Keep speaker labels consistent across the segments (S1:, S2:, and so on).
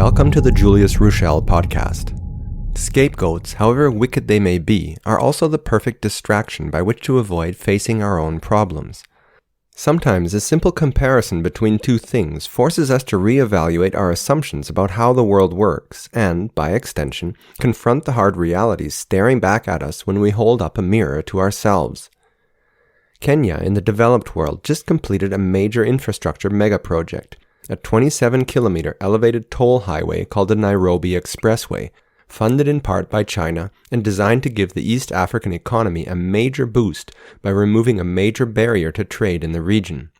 S1: Welcome to the Julius Ruschel podcast. Scapegoats, however wicked they may be, are also the perfect distraction by which to avoid facing our own problems. Sometimes a simple comparison between two things forces us to reevaluate our assumptions about how the world works and, by extension, confront the hard realities staring back at us when we hold up a mirror to ourselves. Kenya, in the developed world, just completed a major infrastructure megaproject, a 27-kilometer elevated toll highway called the Nairobi Expressway, funded in part by China and designed to give the East African economy a major boost by removing a major barrier to trade in the region.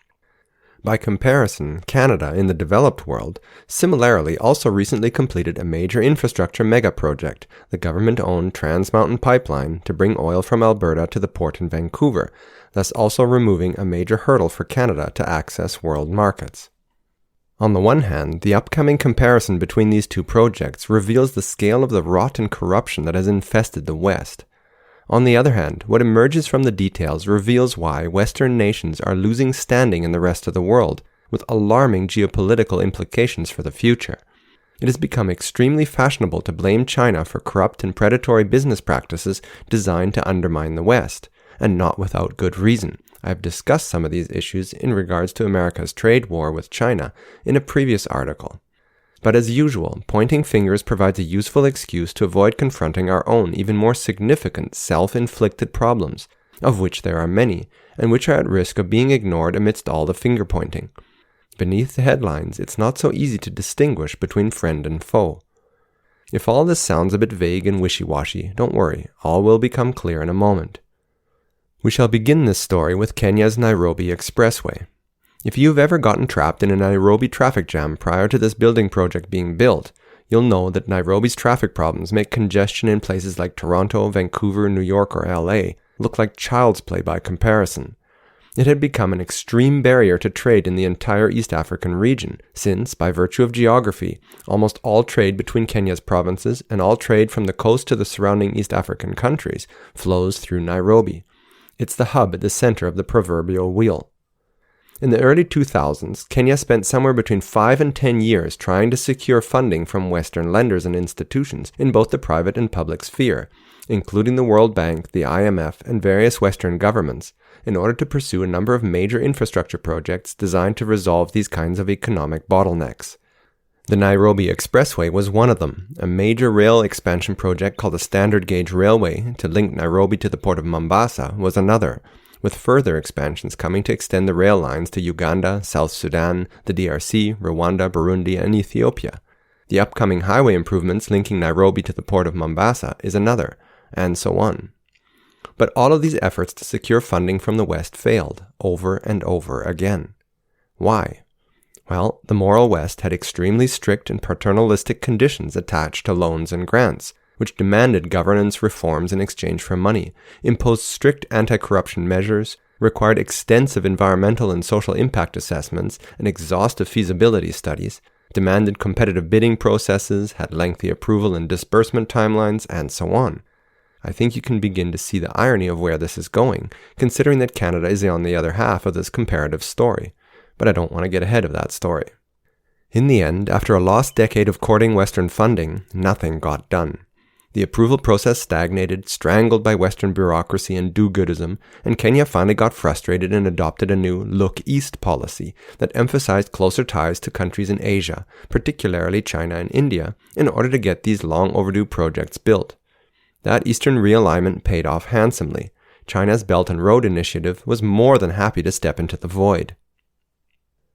S1: By comparison, Canada, in the developed world, similarly also recently completed a major infrastructure megaproject, the government-owned Trans Mountain Pipeline, to bring oil from Alberta to the port in Vancouver, thus also removing a major hurdle for Canada to access world markets. On the one hand, the upcoming comparison between these two projects reveals the scale of the rot and corruption that has infested the West. On the other hand, what emerges from the details reveals why Western nations are losing standing in the rest of the world, with alarming geopolitical implications for the future. It has become extremely fashionable to blame China for corrupt and predatory business practices designed to undermine the West, and not without good reason. I have discussed some of these issues in regards to America's trade war with China in a previous article. But as usual, pointing fingers provides a useful excuse to avoid confronting our own, even more significant self-inflicted problems, of which there are many, and which are at risk of being ignored amidst all the finger-pointing. Beneath the headlines, it's not so easy to distinguish between friend and foe. If all this sounds a bit vague and wishy-washy, don't worry, all will become clear in a moment. We shall begin this story with Kenya's Nairobi Expressway. If you've ever gotten trapped in a Nairobi traffic jam prior to this building project being built, you'll know that Nairobi's traffic problems make congestion in places like Toronto, Vancouver, New York, or LA look like child's play by comparison. It had become an extreme barrier to trade in the entire East African region, since, by virtue of geography, almost all trade between Kenya's provinces and all trade from the coast to the surrounding East African countries flows through Nairobi. It's the hub at the center of the proverbial wheel. In the early 2000s, Kenya spent somewhere between 5 and 10 years trying to secure funding from Western lenders and institutions in both the private and public sphere, including the World Bank, the IMF, and various Western governments, in order to pursue a number of major infrastructure projects designed to resolve these kinds of economic bottlenecks. The Nairobi Expressway was one of them. A major rail expansion project called the Standard Gauge Railway to link Nairobi to the port of Mombasa was another, with further expansions coming to extend the rail lines to Uganda, South Sudan, the DRC, Rwanda, Burundi, and Ethiopia. The upcoming highway improvements linking Nairobi to the port of Mombasa is another, and so on. But all of these efforts to secure funding from the West failed, over and over again. Why? Well, the moral West had extremely strict and paternalistic conditions attached to loans and grants, which demanded governance reforms in exchange for money, imposed strict anti-corruption measures, required extensive environmental and social impact assessments and exhaustive feasibility studies, demanded competitive bidding processes, had lengthy approval and disbursement timelines, and so on. I think you can begin to see the irony of where this is going, considering that Canada is on the other half of this comparative story. But I don't want to get ahead of that story. In the end, after a lost decade of courting Western funding, nothing got done. The approval process stagnated, strangled by Western bureaucracy and do-goodism, and Kenya finally got frustrated and adopted a new Look East policy that emphasized closer ties to countries in Asia, particularly China and India, in order to get these long-overdue projects built. That Eastern realignment paid off handsomely. China's Belt and Road Initiative was more than happy to step into the void.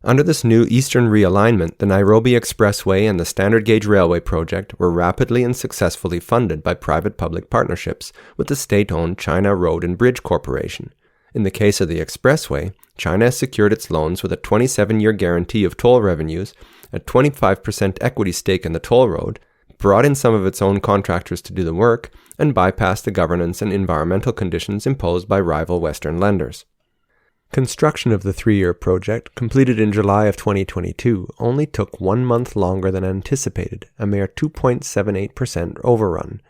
S1: Under this new Eastern realignment, the Nairobi Expressway and the Standard Gauge Railway project were rapidly and successfully funded by private-public partnerships with the state-owned China Road and Bridge Corporation. In the case of the Expressway, China has secured its loans with a 27-year guarantee of toll revenues, a 25% equity stake in the toll road, brought in some of its own contractors to do the work, and bypassed the governance and environmental conditions imposed by rival Western lenders. Construction of the 3-year project, completed in July of 2022, only took 1 month longer than anticipated, a mere 2.78% overrun.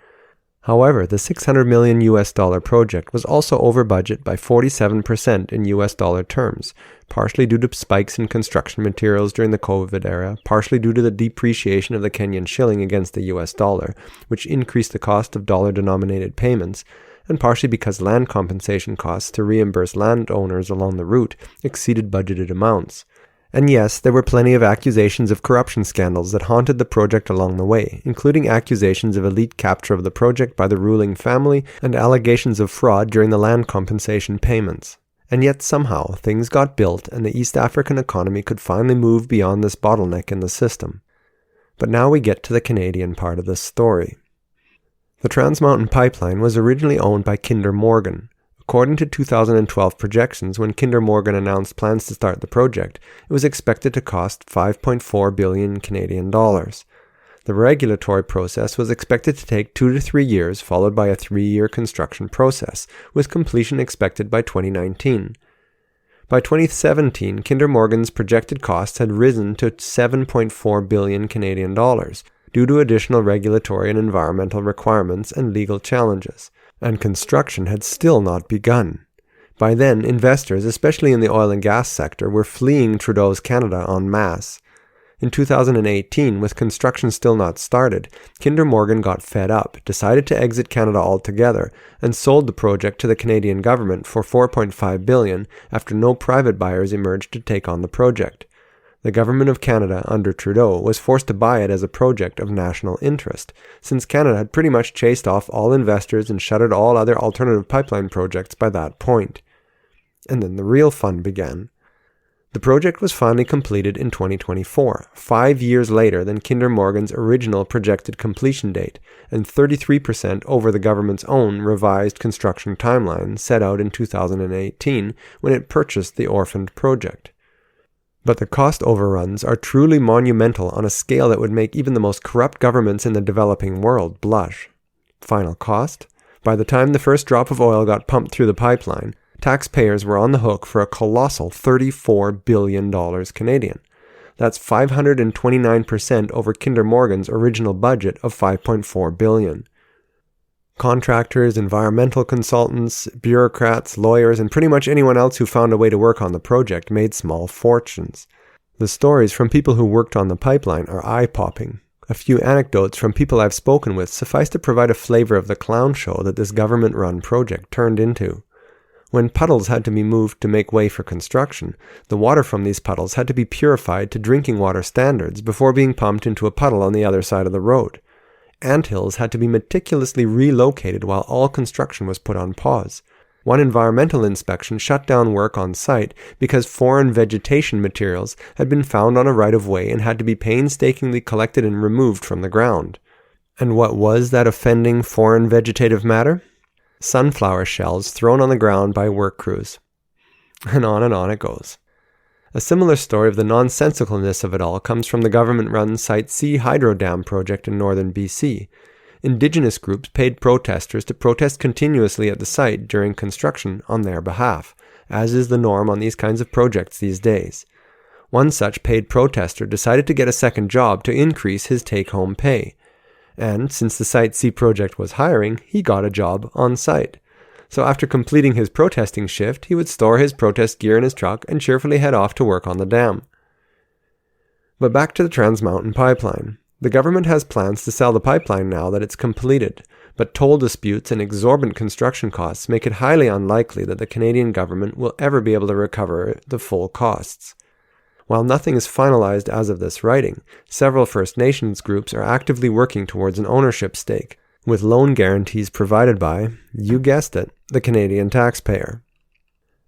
S1: However, the $600 million project was also over budget by 47% in US dollar terms, partially due to spikes in construction materials during the COVID era, partially due to the depreciation of the Kenyan shilling against the US dollar, which increased the cost of dollar-denominated payments, and partially because land compensation costs to reimburse landowners along the route exceeded budgeted amounts. And yes, there were plenty of accusations of corruption scandals that haunted the project along the way, including accusations of elite capture of the project by the ruling family and allegations of fraud during the land compensation payments. And yet somehow things got built and the East African economy could finally move beyond this bottleneck in the system. But now we get to the Canadian part of this story. The Trans Mountain Pipeline was originally owned by Kinder Morgan. According to 2012 projections, when Kinder Morgan announced plans to start the project, it was expected to cost 5.4 billion Canadian dollars. The regulatory process was expected to take 2 to 3 years, followed by a 3-year construction process, with completion expected by 2019. By 2017, Kinder Morgan's projected costs had risen to 7.4 billion Canadian dollars due to additional regulatory and environmental requirements and legal challenges. And construction had still not begun. By then, investors, especially in the oil and gas sector, were fleeing Trudeau's Canada en masse. In 2018, with construction still not started, Kinder Morgan got fed up, decided to exit Canada altogether, and sold the project to the Canadian government for $4.5 billion after no private buyers emerged to take on the project. The Government of Canada, under Trudeau, was forced to buy it as a project of national interest, since Canada had pretty much chased off all investors and shuttered all other alternative pipeline projects by that point. And then the real fun began. The project was finally completed in 2024, 5 years later than Kinder Morgan's original projected completion date, and 33% over the government's own revised construction timeline set out in 2018 when it purchased the orphaned project. But the cost overruns are truly monumental on a scale that would make even the most corrupt governments in the developing world blush. Final cost? By the time the first drop of oil got pumped through the pipeline, taxpayers were on the hook for a colossal $34 billion Canadian. That's 529% over Kinder Morgan's original budget of $5.4 billion. Contractors, environmental consultants, bureaucrats, lawyers, and pretty much anyone else who found a way to work on the project made small fortunes. The stories from people who worked on the pipeline are eye-popping. A few anecdotes from people I've spoken with suffice to provide a flavor of the clown show that this government-run project turned into. When puddles had to be moved to make way for construction, the water from these puddles had to be purified to drinking water standards before being pumped into a puddle on the other side of the road. Anthills had to be meticulously relocated while all construction was put on pause. One environmental inspection shut down work on site because foreign vegetation materials had been found on a right-of-way and had to be painstakingly collected and removed from the ground. And what was that offending foreign vegetative matter? Sunflower shells thrown on the ground by work crews. And on it goes. A similar story of the nonsensicalness of it all comes from the government-run Site C hydro dam project in northern BC. Indigenous groups paid protesters to protest continuously at the site during construction on their behalf, as is the norm on these kinds of projects these days. One such paid protester decided to get a second job to increase his take-home pay. And since the Site C project was hiring, he got a job on site. So after completing his protesting shift, he would store his protest gear in his truck and cheerfully head off to work on the dam. But back to the Trans Mountain Pipeline. The government has plans to sell the pipeline now that it's completed, but toll disputes and exorbitant construction costs make it highly unlikely that the Canadian government will ever be able to recover the full costs. While nothing is finalized as of this writing, several First Nations groups are actively working towards an ownership stake, with loan guarantees provided by, you guessed it, the Canadian taxpayer.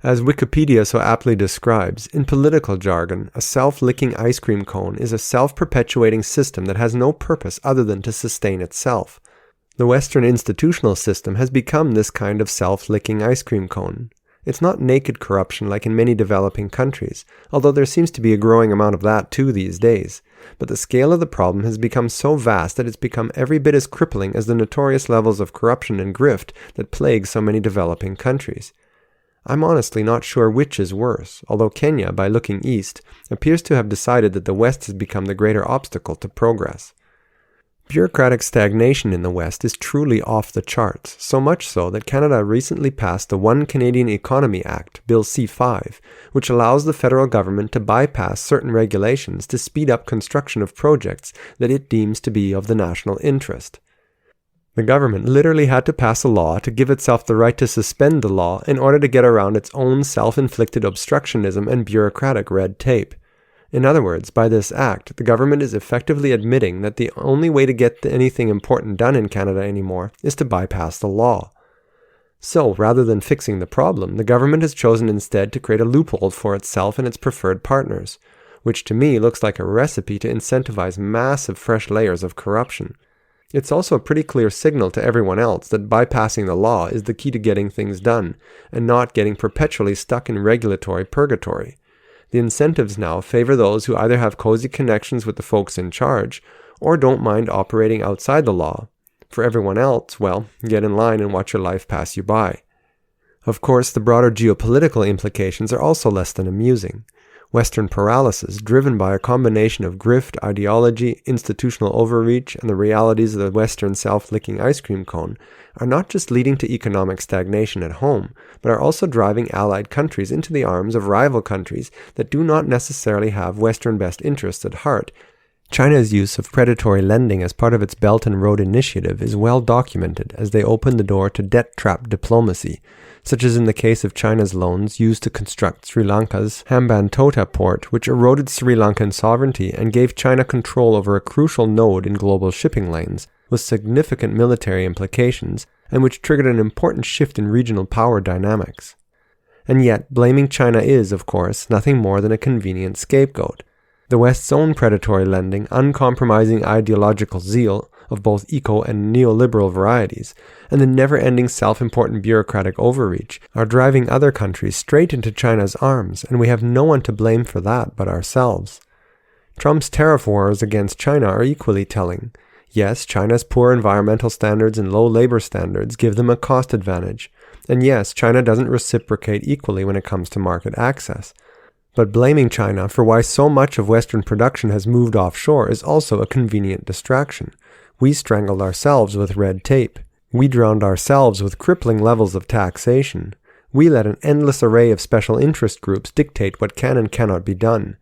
S1: As Wikipedia so aptly describes, in political jargon, a self-licking ice cream cone is a self-perpetuating system that has no purpose other than to sustain itself. The Western institutional system has become this kind of self-licking ice cream cone. It's not naked corruption like in many developing countries, although there seems to be a growing amount of that too these days. But the scale of the problem has become so vast that it's become every bit as crippling as the notorious levels of corruption and grift that plague so many developing countries. I'm honestly not sure which is worse, although Kenya, by looking east, appears to have decided that the West has become the greater obstacle to progress. Bureaucratic stagnation in the West is truly off the charts, so much so that Canada recently passed the One Canadian Economy Act, Bill C-5, which allows the federal government to bypass certain regulations to speed up construction of projects that it deems to be of the national interest. The government literally had to pass a law to give itself the right to suspend the law in order to get around its own self-inflicted obstructionism and bureaucratic red tape. In other words, by this act, the government is effectively admitting that the only way to get anything important done in Canada anymore is to bypass the law. So, rather than fixing the problem, the government has chosen instead to create a loophole for itself and its preferred partners, which to me looks like a recipe to incentivize massive fresh layers of corruption. It's also a pretty clear signal to everyone else that bypassing the law is the key to getting things done, and not getting perpetually stuck in regulatory purgatory. The incentives now favor those who either have cozy connections with the folks in charge, or don't mind operating outside the law. For everyone else, well, get in line and watch your life pass you by. Of course, the broader geopolitical implications are also less than amusing. Western paralysis, driven by a combination of grift, ideology, institutional overreach, and the realities of the Western self-licking ice cream cone, are not just leading to economic stagnation at home, but are also driving allied countries into the arms of rival countries that do not necessarily have Western best interests at heart. China's use of predatory lending as part of its Belt and Road Initiative is well documented as they open the door to debt-trap diplomacy, such as in the case of China's loans used to construct Sri Lanka's Hambantota port, which eroded Sri Lankan sovereignty and gave China control over a crucial node in global shipping lanes, with significant military implications, and which triggered an important shift in regional power dynamics. And yet, blaming China is, of course, nothing more than a convenient scapegoat. The West's own predatory lending, uncompromising ideological zeal of both eco and neoliberal varieties, and the never-ending self-important bureaucratic overreach are driving other countries straight into China's arms, and we have no one to blame for that but ourselves. Trump's tariff wars against China are equally telling. Yes, China's poor environmental standards and low labor standards give them a cost advantage. And yes, China doesn't reciprocate equally when it comes to market access. But blaming China for why so much of Western production has moved offshore is also a convenient distraction. We strangled ourselves with red tape. We drowned ourselves with crippling levels of taxation. We let an endless array of special interest groups dictate what can and cannot be done.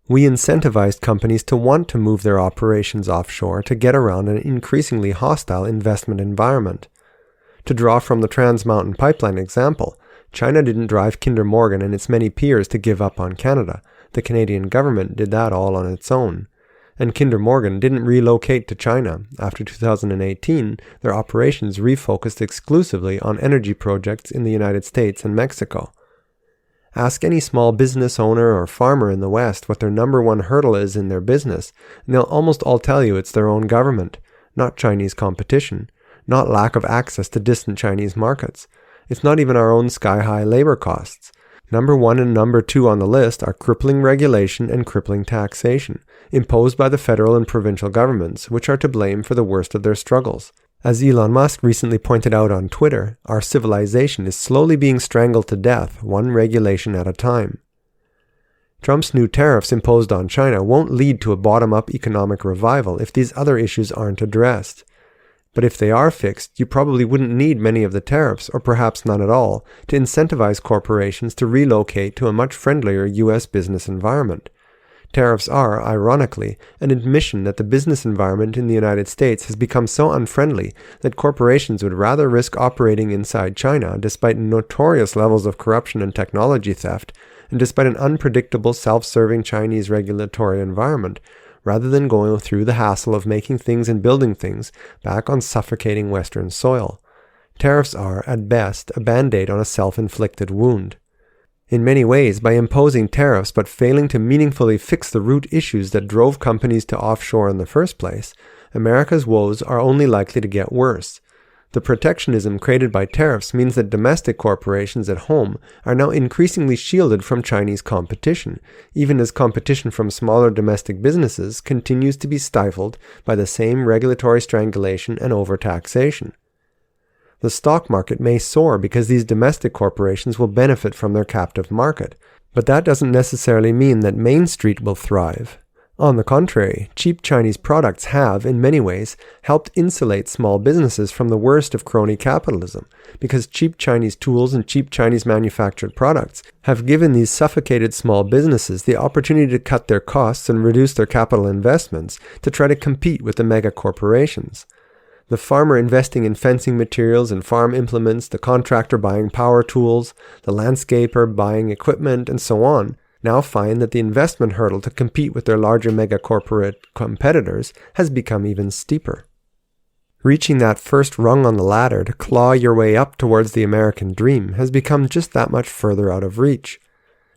S1: We incentivized companies to want to move their operations offshore to get around an increasingly hostile investment environment. To draw from the Trans Mountain Pipeline example, China didn't drive Kinder Morgan and its many peers to give up on Canada. The Canadian government did that all on its own. And Kinder Morgan didn't relocate to China. After 2018, their operations refocused exclusively on energy projects in the United States and Mexico. Ask any small business owner or farmer in the West what their number one hurdle is in their business, and they'll almost all tell you it's their own government, not Chinese competition, not lack of access to distant Chinese markets. It's not even our own sky-high labor costs. Number 1 and number 2 on the list are crippling regulation and crippling taxation, imposed by the federal and provincial governments, which are to blame for the worst of their struggles. As Elon Musk recently pointed out on Twitter, our civilization is slowly being strangled to death, one regulation at a time. Trump's new tariffs imposed on China won't lead to a bottom-up economic revival if these other issues aren't addressed. But if they are fixed, you probably wouldn't need many of the tariffs, or perhaps none at all, to incentivize corporations to relocate to a much friendlier U.S. business environment. Tariffs are, ironically, an admission that the business environment in the United States has become so unfriendly that corporations would rather risk operating inside China despite notorious levels of corruption and technology theft, and despite an unpredictable self-serving Chinese regulatory environment, rather than going through the hassle of making things and building things back on suffocating Western soil. Tariffs are, at best, a band-aid on a self-inflicted wound. In many ways, by imposing tariffs but failing to meaningfully fix the root issues that drove companies to offshore in the first place, America's woes are only likely to get worse. The protectionism created by tariffs means that domestic corporations at home are now increasingly shielded from Chinese competition, even as competition from smaller domestic businesses continues to be stifled by the same regulatory strangulation and overtaxation. The stock market may soar because these domestic corporations will benefit from their captive market, but that doesn't necessarily mean that Main Street will thrive. On the contrary, cheap Chinese products have, in many ways, helped insulate small businesses from the worst of crony capitalism, because cheap Chinese tools and cheap Chinese manufactured products have given these suffocated small businesses the opportunity to cut their costs and reduce their capital investments to try to compete with the mega corporations. The farmer investing in fencing materials and farm implements, the contractor buying power tools, the landscaper buying equipment, and so on, now find that the investment hurdle to compete with their larger mega-corporate competitors has become even steeper. Reaching that first rung on the ladder to claw your way up towards the American dream has become just that much further out of reach.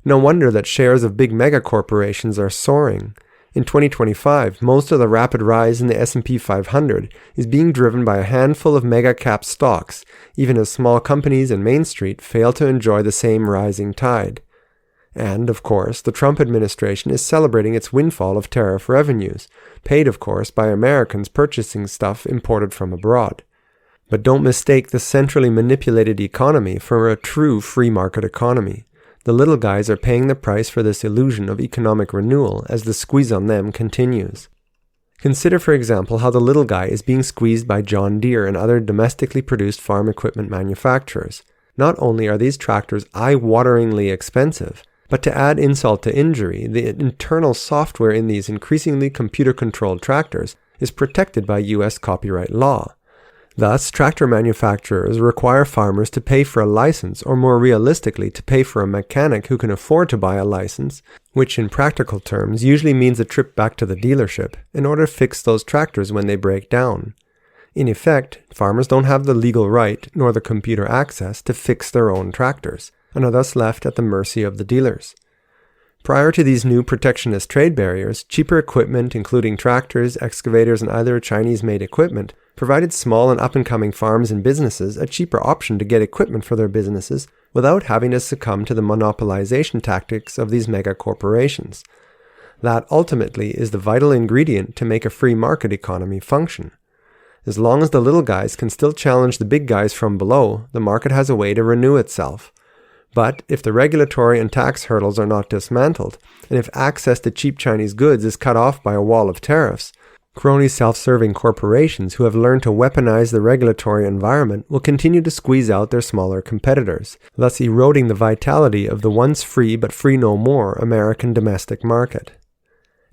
S1: No wonder that shares of big mega-corporations are soaring. In 2025, most of the rapid rise in the S&P 500 is being driven by a handful of mega-cap stocks, even as small companies and Main Street fail to enjoy the same rising tide. And, of course, the Trump administration is celebrating its windfall of tariff revenues, paid, of course, by Americans purchasing stuff imported from abroad. But don't mistake the centrally manipulated economy for a true free market economy. The little guys are paying the price for this illusion of economic renewal as the squeeze on them continues. Consider, for example, how the little guy is being squeezed by John Deere and other domestically produced farm equipment manufacturers. Not only are these tractors eye-wateringly expensive, but to add insult to injury, the internal software in these increasingly computer-controlled tractors is protected by U.S. copyright law. Thus, tractor manufacturers require farmers to pay for a license, or more realistically, to pay for a mechanic who can afford to buy a license, which in practical terms usually means a trip back to the dealership, in order to fix those tractors when they break down. In effect, farmers don't have the legal right, nor the computer access, to fix their own tractors, and are thus left at the mercy of the dealers. Prior to these new protectionist trade barriers, cheaper equipment, including tractors, excavators, and other Chinese-made equipment, provided small and up-and-coming farms and businesses a cheaper option to get equipment for their businesses without having to succumb to the monopolization tactics of these mega corporations. That ultimately is the vital ingredient to make a free market economy function. As long as the little guys can still challenge the big guys from below, the market has a way to renew itself. But if the regulatory and tax hurdles are not dismantled, and if access to cheap Chinese goods is cut off by a wall of tariffs, crony self-serving corporations who have learned to weaponize the regulatory environment will continue to squeeze out their smaller competitors, thus eroding the vitality of the once free but free no more American domestic market.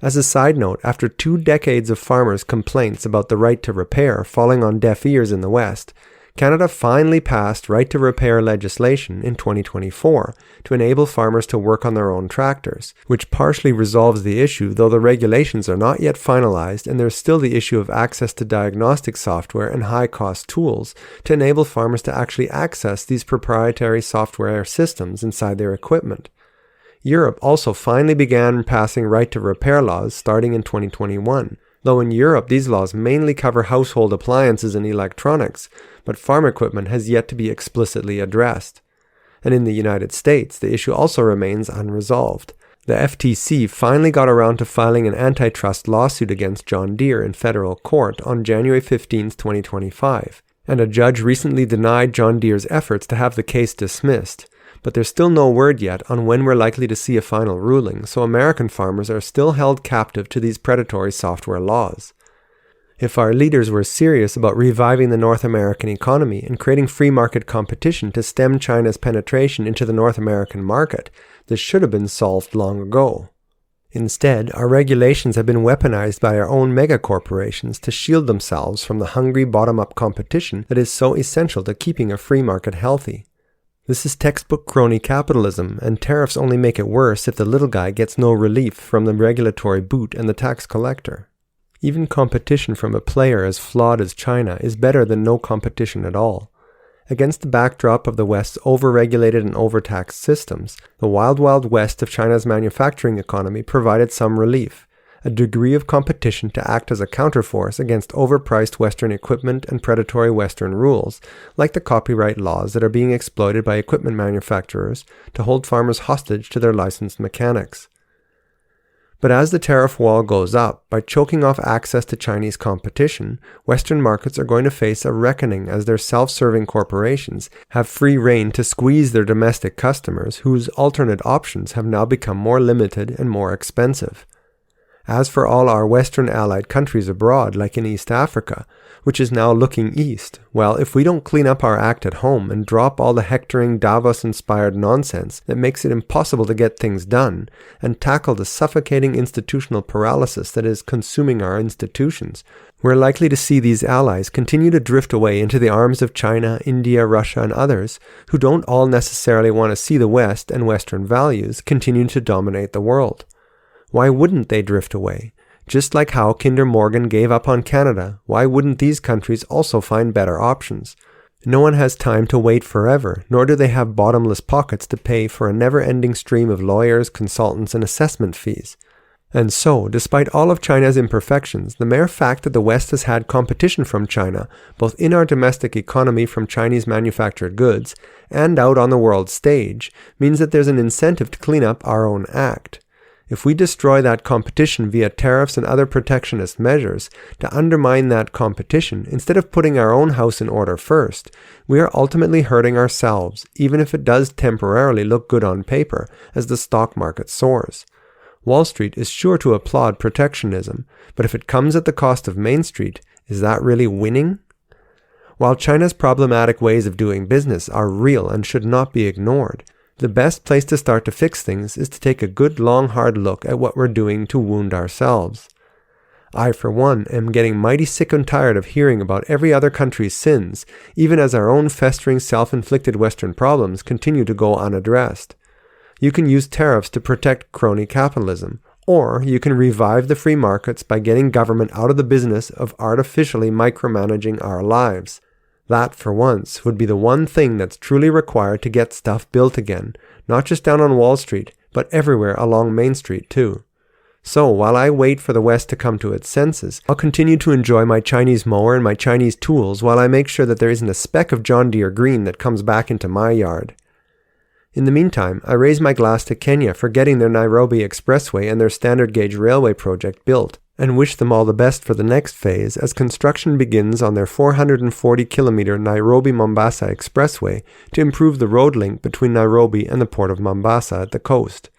S1: As a side note, after 2 decades of farmers' complaints about the right to repair falling on deaf ears in the West, Canada finally passed right to repair legislation in 2024 to enable farmers to work on their own tractors, which partially resolves the issue, though the regulations are not yet finalized and there's still the issue of access to diagnostic software and high-cost tools to enable farmers to actually access these proprietary software systems inside their equipment. Europe also finally began passing right to repair laws starting in 2021. Though in Europe these laws mainly cover household appliances and electronics, but farm equipment has yet to be explicitly addressed. And in the United States, the issue also remains unresolved. The FTC finally got around to filing an antitrust lawsuit against John Deere in federal court on January 15, 2025, and a judge recently denied John Deere's efforts to have the case dismissed. But there's still no word yet on when we're likely to see a final ruling, so American farmers are still held captive to these predatory software laws. If our leaders were serious about reviving the North American economy and creating free market competition to stem China's penetration into the North American market, this should have been solved long ago. Instead, our regulations have been weaponized by our own megacorporations to shield themselves from the hungry bottom-up competition that is so essential to keeping a free market healthy. This is textbook crony capitalism, and tariffs only make it worse if the little guy gets no relief from the regulatory boot and the tax collector. Even competition from a player as flawed as China is better than no competition at all. Against the backdrop of the West's over-regulated and overtaxed systems, the wild west of China's manufacturing economy provided some relief, a degree of competition to act as a counterforce against overpriced Western equipment and predatory Western rules, like the copyright laws that are being exploited by equipment manufacturers to hold farmers hostage to their licensed mechanics. But as the tariff wall goes up, by choking off access to Chinese competition, Western markets are going to face a reckoning as their self-serving corporations have free rein to squeeze their domestic customers whose alternate options have now become more limited and more expensive. As for all our Western allied countries abroad, like in East Africa, which is now looking east, well, if we don't clean up our act at home and drop all the hectoring Davos-inspired nonsense that makes it impossible to get things done, and tackle the suffocating institutional paralysis that is consuming our institutions, we're likely to see these allies continue to drift away into the arms of China, India, Russia, and others, who don't all necessarily want to see the West and Western values continue to dominate the world. Why wouldn't they drift away? Just like how Kinder Morgan gave up on Canada, why wouldn't these countries also find better options? No one has time to wait forever, nor do they have bottomless pockets to pay for a never-ending stream of lawyers, consultants, and assessment fees. And so, despite all of China's imperfections, the mere fact that the West has had competition from China, both in our domestic economy from Chinese manufactured goods, and out on the world stage, means that there's an incentive to clean up our own act. If we destroy that competition via tariffs and other protectionist measures to undermine that competition, instead of putting our own house in order first, we are ultimately hurting ourselves, even if it does temporarily look good on paper as the stock market soars. Wall Street is sure to applaud protectionism, but if it comes at the cost of Main Street, is that really winning? While China's problematic ways of doing business are real and should not be ignored, the best place to start to fix things is to take a good long hard look at what we're doing to wound ourselves. I, for one, am getting mighty sick and tired of hearing about every other country's sins, even as our own festering self-inflicted Western problems continue to go unaddressed. You can use tariffs to protect crony capitalism, or you can revive the free markets by getting government out of the business of artificially micromanaging our lives. That, for once, would be the one thing that's truly required to get stuff built again, not just down on Wall Street, but everywhere along Main Street too. So, while I wait for the West to come to its senses, I'll continue to enjoy my Chinese mower and my Chinese tools while I make sure that there isn't a speck of John Deere green that comes back into my yard. In the meantime, I raise my glass to Kenya for getting their Nairobi Expressway and their standard gauge railway project built, and wish them all the best for the next phase as construction begins on their 440-kilometer Nairobi-Mombasa Expressway to improve the road link between Nairobi and the port of Mombasa at the coast.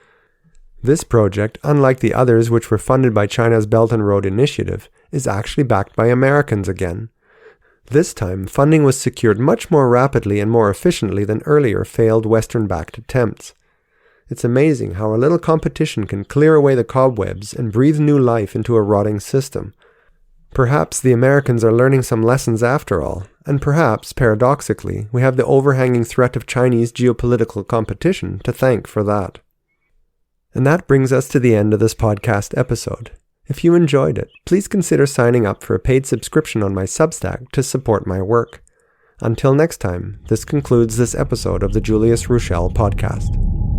S1: This project, unlike the others which were funded by China's Belt and Road Initiative, is actually backed by Americans again. This time, funding was secured much more rapidly and more efficiently than earlier failed Western-backed attempts. It's amazing how a little competition can clear away the cobwebs and breathe new life into a rotting system. Perhaps the Americans are learning some lessons after all, and perhaps, paradoxically, we have the overhanging threat of Chinese geopolitical competition to thank for that. And that brings us to the end of this podcast episode. If you enjoyed it, please consider signing up for a paid subscription on my Substack to support my work. Until next time, this concludes this episode of the Julius Ruschel Podcast.